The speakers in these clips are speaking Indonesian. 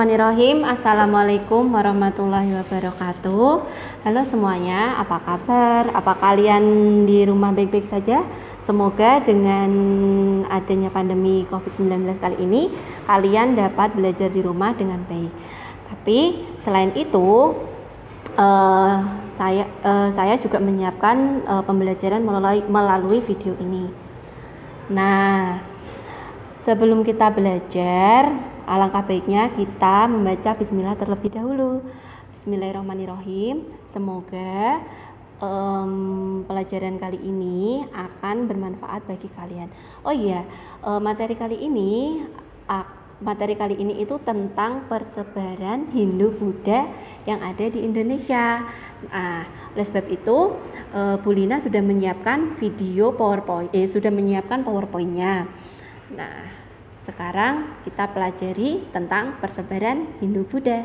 Bismillahirrahmanirrahim. Assalamualaikum warahmatullahi wabarakatuh. Halo semuanya, apa kabar? Apa kalian di rumah baik-baik saja? Semoga dengan adanya pandemi COVID-19 kali ini kalian dapat belajar di rumah dengan baik. Tapi selain itu saya juga menyiapkan pembelajaran melalui video ini. Nah, sebelum kita belajar, alangkah baiknya kita membaca bismillah terlebih dahulu. Bismillahirrahmanirrahim. Semoga pelajaran kali ini akan bermanfaat bagi kalian. Oh iya, materi kali ini itu tentang persebaran Hindu-Buddha yang ada di Indonesia. Nah, oleh sebab itu Bu Lina sudah menyiapkan video PowerPoint-nya. Nah, sekarang kita pelajari tentang persebaran Hindu-Buddha.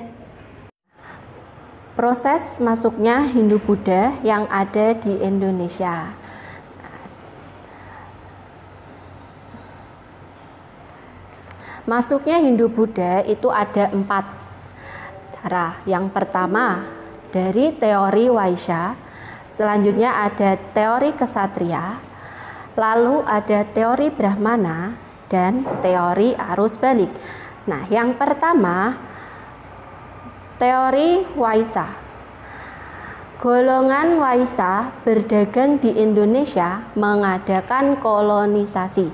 Proses masuknya Hindu-Buddha yang ada di Indonesia. Masuknya Hindu-Buddha itu ada 4 cara. Yang pertama dari teori Waisya, selanjutnya ada teori Ksatria, lalu ada teori Brahmana, dan teori arus balik. Nah, yang pertama teori Waisya. Golongan Waisya berdagang di Indonesia mengadakan kolonisasi,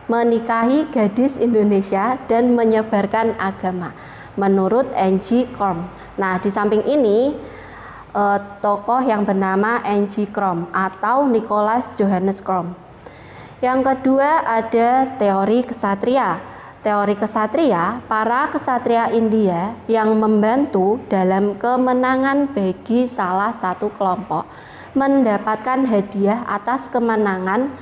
menikahi gadis Indonesia dan menyebarkan agama menurut N.G. Krom. Nah, di samping ini tokoh yang bernama N.G. Krom atau Nicholas Johannes Krom. Yang kedua ada teori Ksatria. Teori Ksatria, para ksatria India yang membantu dalam kemenangan bagi salah satu kelompok mendapatkan hadiah atas kemenangan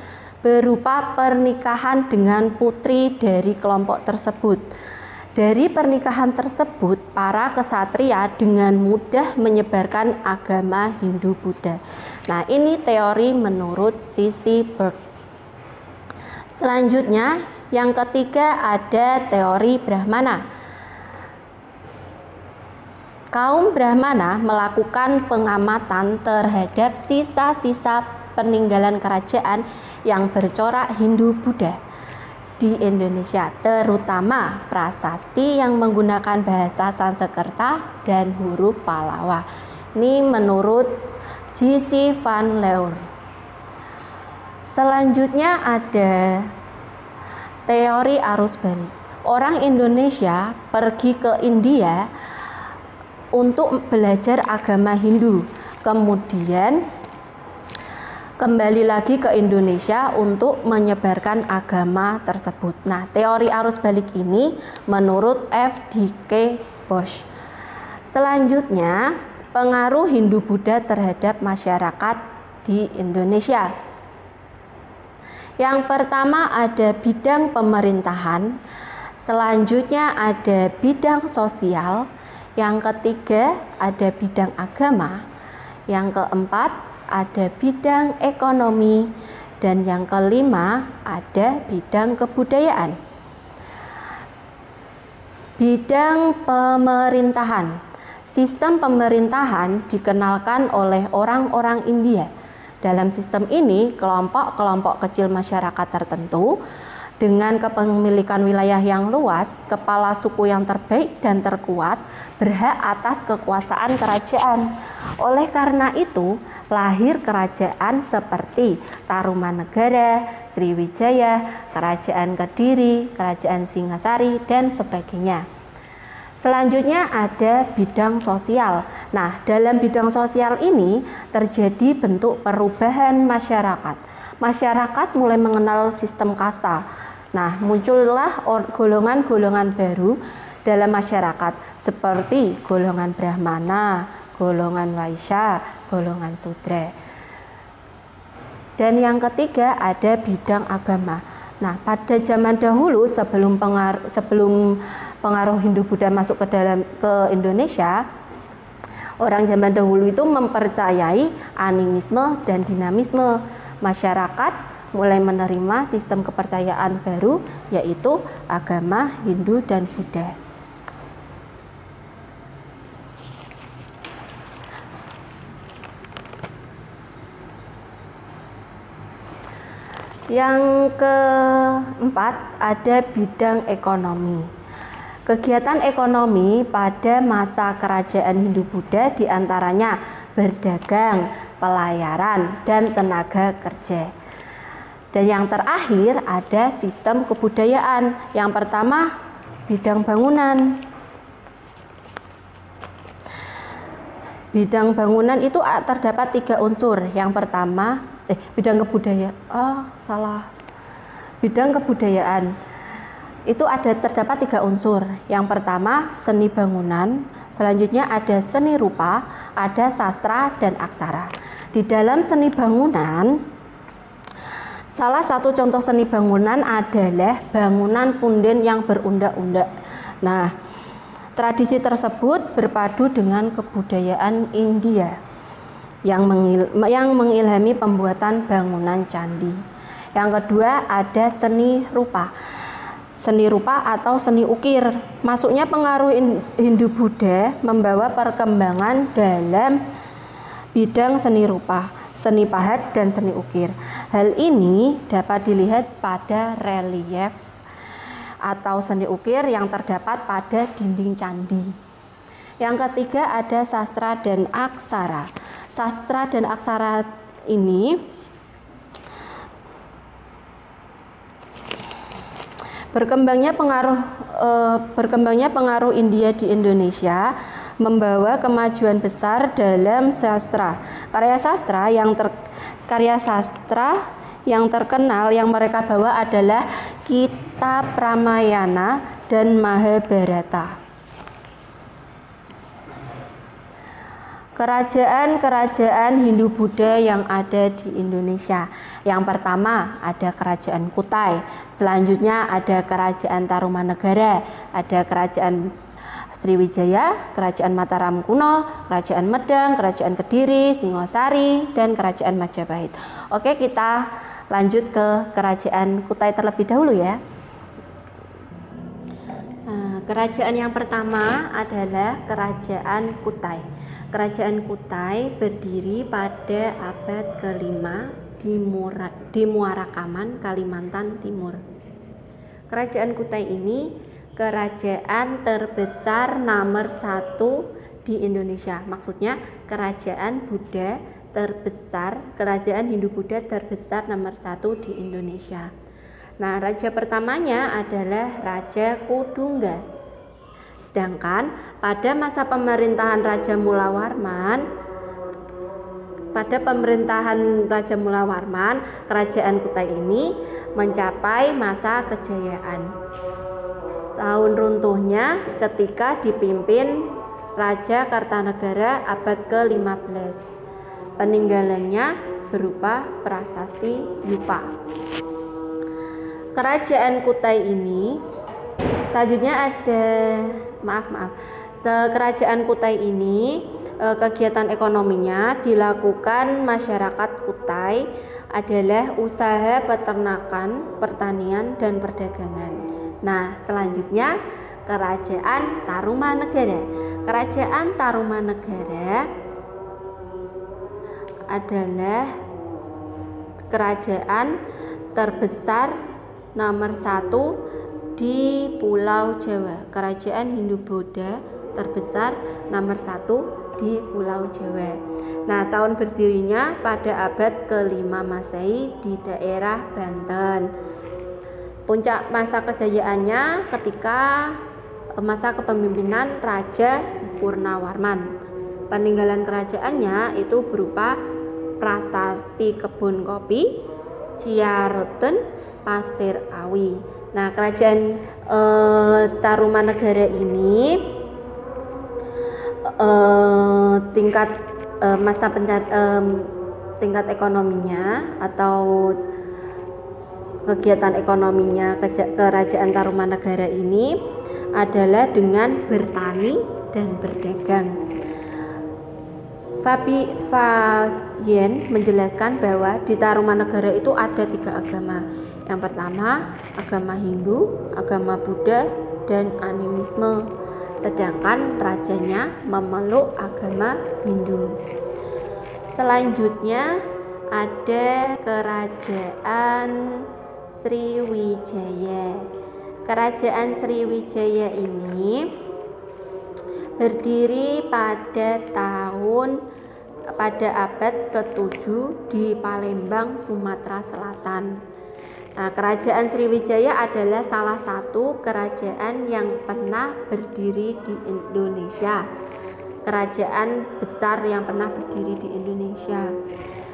berupa pernikahan dengan putri dari kelompok tersebut. Dari pernikahan tersebut, para ksatria dengan mudah menyebarkan agama Hindu-Buddha. Nah, ini teori menurut C.C. Bird. Selanjutnya, yang ketiga ada teori Brahmana. Kaum Brahmana melakukan pengamatan terhadap sisa-sisa peninggalan kerajaan yang bercorak Hindu-Buddha di Indonesia, terutama prasasti yang menggunakan bahasa Sanskerta dan huruf Pallawa. Ini menurut J.C. Van Leur. Selanjutnya ada teori arus balik. Orang Indonesia pergi ke India untuk belajar agama Hindu, kemudian kembali lagi ke Indonesia untuk menyebarkan agama tersebut. Nah, teori arus balik ini menurut F.D.K. Bosch. Selanjutnya, pengaruh Hindu-Buddha terhadap masyarakat di Indonesia. Yang pertama ada bidang pemerintahan, selanjutnya ada bidang sosial, yang ketiga ada bidang agama, yang keempat ada bidang ekonomi, dan yang kelima ada bidang kebudayaan. Bidang pemerintahan. Sistem pemerintahan dikenalkan oleh orang-orang India. Dalam sistem ini, kelompok-kelompok kecil masyarakat tertentu dengan kepemilikan wilayah yang luas, kepala suku yang terbaik dan terkuat berhak atas kekuasaan kerajaan. Oleh karena itu, lahir kerajaan seperti Tarumanegara, Sriwijaya, Kerajaan Kediri, Kerajaan Singasari, dan sebagainya. Selanjutnya ada bidang sosial. Nah, dalam bidang sosial ini terjadi bentuk perubahan masyarakat. Masyarakat mulai mengenal sistem kasta. Nah, muncullah golongan-golongan baru dalam masyarakat seperti golongan Brahmana, golongan Waisya, golongan Sudra. Dan yang ketiga ada bidang agama. Nah, pada zaman dahulu sebelum pengaruh Hindu-Buddha masuk ke Indonesia, orang zaman dahulu itu mempercayai animisme dan dinamisme. Masyarakat mulai menerima sistem kepercayaan baru, yaitu agama Hindu dan Buddha. Yang keempat ada bidang ekonomi. Kegiatan ekonomi pada masa kerajaan Hindu-Buddha diantaranya berdagang, pelayaran, dan tenaga kerja. Dan yang terakhir ada sistem kebudayaan. Yang pertama bidang bangunan. Bidang bangunan itu terdapat 3 unsur. Yang pertama bidang kebudayaan. Bidang kebudayaan itu terdapat 3 unsur. Yang pertama seni bangunan, selanjutnya ada seni rupa, ada sastra dan aksara. Di dalam seni bangunan, salah satu contoh seni bangunan adalah bangunan punden yang berundak-undak. Nah, tradisi tersebut berpadu dengan kebudayaan India yang mengilhami pembuatan bangunan candi. Yang kedua ada seni rupa. Seni rupa atau seni ukir. Masuknya pengaruh Hindu-Buddha membawa perkembangan dalam bidang seni rupa, seni pahat, dan seni ukir. Hal ini dapat dilihat pada relief atau seni ukir yang terdapat pada dinding candi. Yang ketiga ada sastra dan aksara. Sastra dan aksara ini berkembangnya pengaruh India di Indonesia membawa kemajuan besar dalam sastra. Karya sastra yang terkenal yang mereka bawa adalah Kitab Ramayana dan Mahabharata. Kerajaan Hindu-Buddha yang ada di Indonesia. Yang pertama ada Kerajaan Kutai, selanjutnya ada Kerajaan Tarumanegara, ada Kerajaan Sriwijaya, Kerajaan Mataram kuno, Kerajaan Medang, Kerajaan Kediri, Singosari, dan Kerajaan Majapahit. Oke, kita lanjut ke Kerajaan Kutai terlebih dahulu ya. Kerajaan yang pertama adalah Kerajaan Kutai. Kerajaan Kutai berdiri pada abad ke-5 di Muarakaman, Kalimantan Timur. Kerajaan Kutai ini kerajaan terbesar nomor 1 di Indonesia. Maksudnya kerajaan Buddha terbesar, kerajaan Hindu-Buddha terbesar nomor 1 di Indonesia. Nah, raja pertamanya adalah Raja Kudungga. Sedangkan pada masa pemerintahan Raja Mula Warman, kerajaan Kutai ini mencapai masa kejayaan. Tahun runtuhnya ketika dipimpin Raja Kartanegara abad ke-15. Peninggalannya berupa prasasti Yupa. Kerajaan Kutai ini selanjutnya ada Kerajaan Kutai ini kegiatan ekonominya dilakukan masyarakat Kutai adalah usaha peternakan, pertanian, dan perdagangan. Nah, selanjutnya Kerajaan Tarumanegara. Kerajaan Tarumanegara adalah kerajaan terbesar nomor 1 di Pulau Jawa. Kerajaan Hindu-Buddha terbesar nomor 1 di Pulau Jawa. Nah, tahun berdirinya pada abad ke-5 Masehi di daerah Banten. Puncak masa kejayaannya ketika masa kepemimpinan Raja Purnawarman. Peninggalan kerajaannya itu berupa prasasti kebun kopi, Ciarutten, Pasir Awi. Nah, kerajaan Tarumanegara ini tingkat ekonominya atau kegiatan ekonominya kerajaan Tarumanegara ini adalah dengan bertani dan berdagang. Fabian menjelaskan bahwa di Tarumanegara itu ada 3 agama. Yang pertama, agama Hindu, agama Buddha, dan animisme. Sedangkan rajanya memeluk agama Hindu. Selanjutnya ada Kerajaan Sriwijaya. Kerajaan Sriwijaya ini berdiri pada abad ke-7 di Palembang, Sumatera Selatan. Nah, Kerajaan Sriwijaya adalah salah satu kerajaan yang pernah berdiri di Indonesia. Kerajaan besar yang pernah berdiri di Indonesia.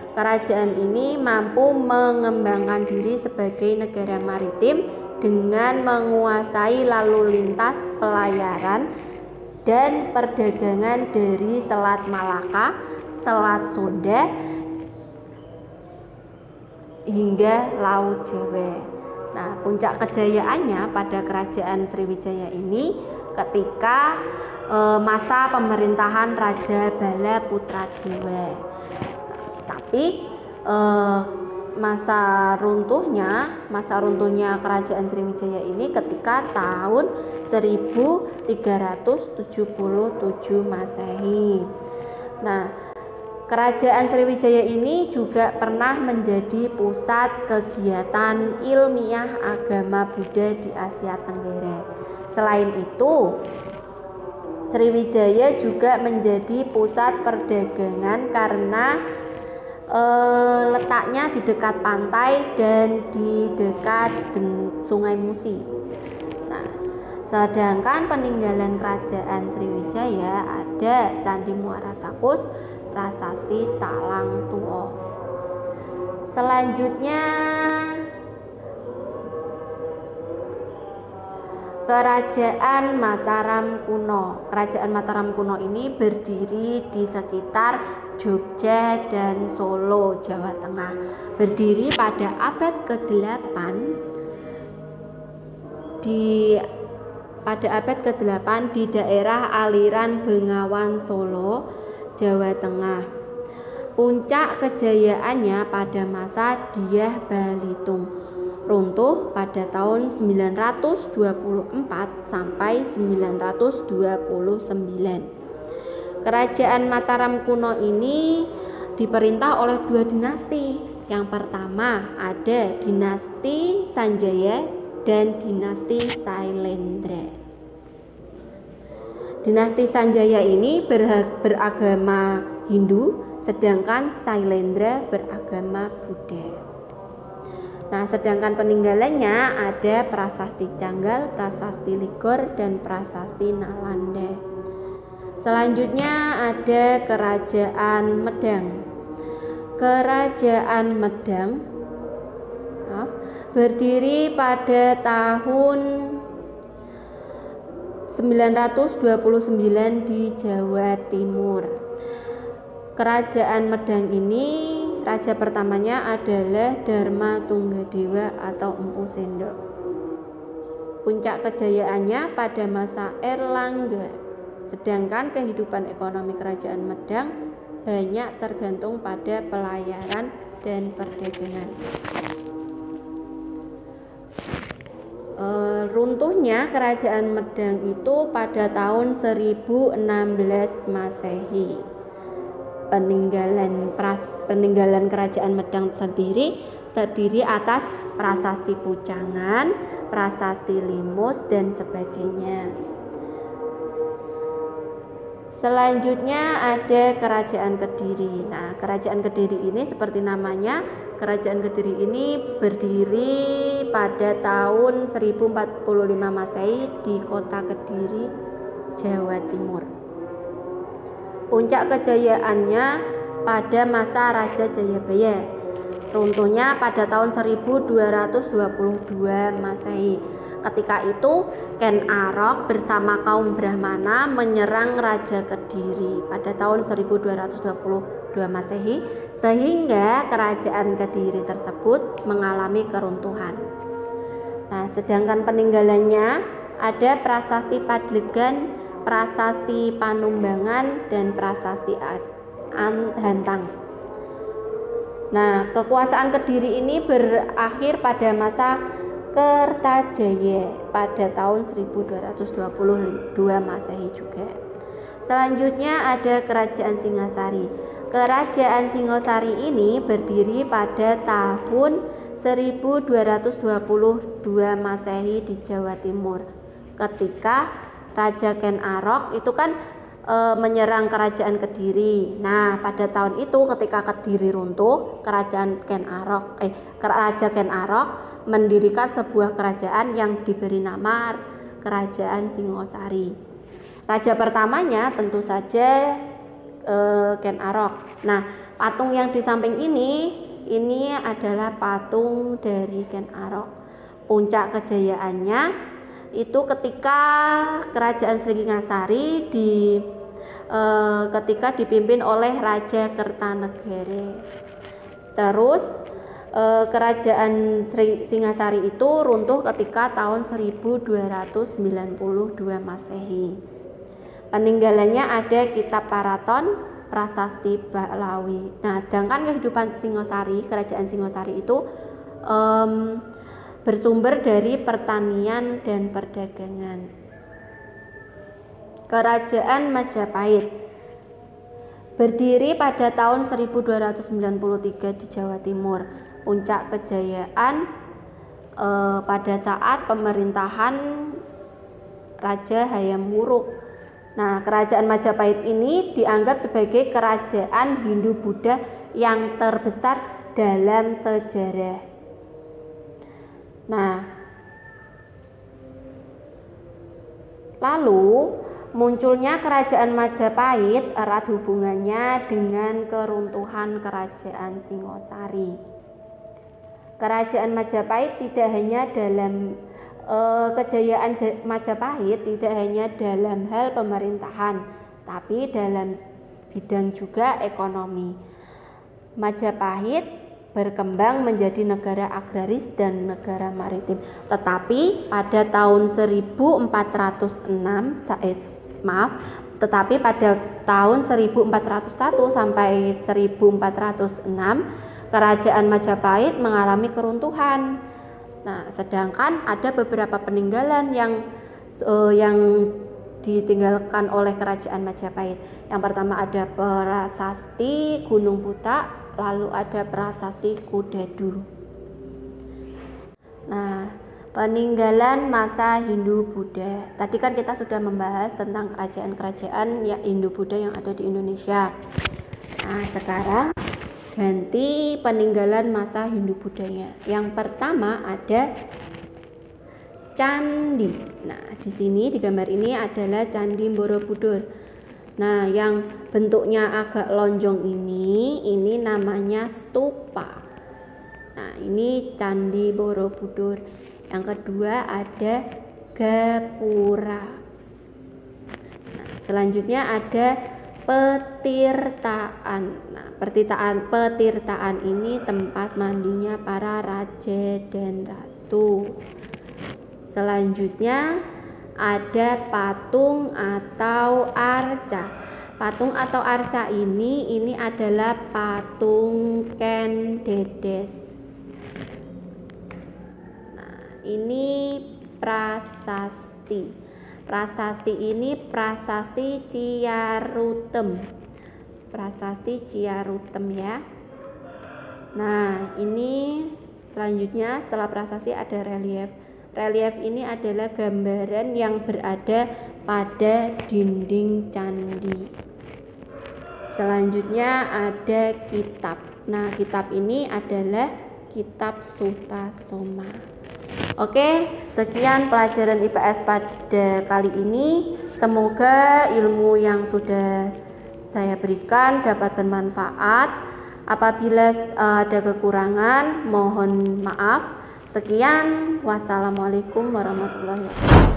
Kerajaan ini mampu mengembangkan diri sebagai negara maritim dengan menguasai lalu lintas pelayaran dan perdagangan dari Selat Malaka, Selat Sunda, hingga Laut Jawa. Nah, puncak kejayaannya pada Kerajaan Sriwijaya ini ketika masa pemerintahan Raja Bala Putra Dewa. Tapi masa runtuhnya Kerajaan Sriwijaya ini ketika tahun 1377 Masehi. Nah, Kerajaan Sriwijaya ini juga pernah menjadi pusat kegiatan ilmiah agama Buddha di Asia Tenggara. Selain itu, Sriwijaya juga menjadi pusat perdagangan karena letaknya di dekat pantai dan di dekat Sungai Musi. Nah, sedangkan peninggalan Kerajaan Sriwijaya ada Candi Muara Takus, Prasasti Talang Tuo. Selanjutnya Kerajaan Mataram Kuno. Kerajaan Mataram Kuno ini berdiri di sekitar Jogja dan Solo, Jawa Tengah. Berdiri pada abad ke-8 di daerah aliran Bengawan Solo, Jawa Tengah. Puncak kejayaannya pada masa Dyah Balitung. Runtuh pada tahun 924 sampai 929. Kerajaan Mataram kuno ini diperintah oleh dua dinasti. Yang pertama ada dinasti Sanjaya dan dinasti Sailendra. Dinasti Sanjaya ini beragama Hindu, sedangkan Sailendra beragama Buddha. Nah, sedangkan peninggalannya ada Prasasti Canggal, Prasasti Ligor, dan Prasasti Nalanda. Selanjutnya ada Kerajaan Medang. Kerajaan Medang berdiri pada tahun 929 di Jawa Timur. Kerajaan Medang ini raja pertamanya adalah Dharma Tunggadewa atau Empu Sendok. Puncak kejayaannya pada masa Erlangga. Sedangkan kehidupan ekonomi Kerajaan Medang banyak tergantung pada pelayaran dan perdagangan. Runtuhnya Kerajaan Medang itu pada tahun 1016 Masehi. Peninggalan Kerajaan Medang sendiri terdiri atas Prasasti Pucangan, Prasasti Limus, dan sebagainya. Selanjutnya ada Kerajaan Kediri. Nah, Kerajaan Kediri ini seperti namanya, Kerajaan Kediri ini berdiri pada tahun 1045 Masehi di kota Kediri, Jawa Timur. Puncak kejayaannya pada masa Raja Jayabaya. Runtuhnya pada tahun 1222 Masehi. Ketika itu Ken Arok bersama kaum Brahmana menyerang Raja Kediri pada tahun 1222 Masehi, sehingga Kerajaan Kediri tersebut mengalami keruntuhan. Nah, sedangkan peninggalannya ada Prasasti Padlegan, Prasasti Panumbangan, dan Prasasti Hantang. Nah, kekuasaan Kediri ini berakhir pada masa Kertajaya pada tahun 1222 Masehi juga. Selanjutnya ada Kerajaan Singasari. Kerajaan Singosari ini berdiri pada tahun 1222 Masehi di Jawa Timur. Ketika Raja Ken Arok itu kan menyerang kerajaan Kediri. Nah, pada tahun itu ketika Kediri runtuh, Raja Ken Arok mendirikan sebuah kerajaan yang diberi nama Kerajaan Singosari. Raja pertamanya tentu saja Ken Arok. Nah, patung yang di samping ini adalah patung dari Ken Arok. Puncak kejayaannya itu ketika Kerajaan Singosari ketika dipimpin oleh Raja Kertanegara. Terus Kerajaan Singosari itu runtuh ketika tahun 1292 Masehi. Peninggalannya ada Kitab Paraton, Prasasti Baklawi. Nah, sedangkan kehidupan Singosari, Kerajaan Singosari itu bersumber dari pertanian dan perdagangan. Kerajaan Majapahit berdiri pada tahun 1293 di Jawa Timur. Puncak kejayaan pada saat pemerintahan Raja Hayam Wuruk. Nah, kerajaan Majapahit ini dianggap sebagai kerajaan Hindu-Buddha yang terbesar dalam sejarah. Nah, lalu munculnya kerajaan Majapahit erat hubungannya dengan keruntuhan kerajaan Singosari. Kerajaan Majapahit tidak hanya dalam kejayaan Majapahit tidak hanya dalam hal pemerintahan, tapi dalam bidang juga ekonomi. Majapahit berkembang menjadi negara agraris dan negara maritim. Tetapi pada tahun 1401 sampai 1406 kerajaan Majapahit mengalami keruntuhan. Nah, sedangkan ada beberapa peninggalan yang ditinggalkan oleh kerajaan Majapahit. Yang pertama ada Prasasti Gunung Butak, lalu ada Prasasti Kudadu. Nah, peninggalan masa Hindu-Buddha. Tadi kan kita sudah membahas tentang kerajaan-kerajaan Hindu-Buddha yang ada di Indonesia. Nah, sekarang ganti peninggalan masa Hindu-Buddhanya. Yang pertama ada candi. Nah, di sini di gambar ini adalah Candi Borobudur. Nah, yang bentuknya agak lonjong ini namanya stupa. Nah, ini Candi Borobudur. Yang kedua ada Gapura. Nah, selanjutnya ada Petirtaan. Nah, Petirtaan ini tempat mandinya para raja dan ratu. Selanjutnya ada patung atau arca. Patung atau arca ini adalah patung Ken Dedes. Nah, ini prasasti. Prasasti ini prasasti Ciarutem. Prasasti Ciarutem ya. Nah, ini selanjutnya setelah prasasti ada relief. Relief ini adalah gambaran yang berada pada dinding candi. Selanjutnya ada kitab. Nah, kitab ini adalah Kitab Sutasoma. Oke, sekian pelajaran IPS pada kali ini. Semoga ilmu yang sudah saya berikan dapat bermanfaat. Apabila ada kekurangan, mohon maaf. Sekian, wassalamualaikum warahmatullahi wabarakatuh.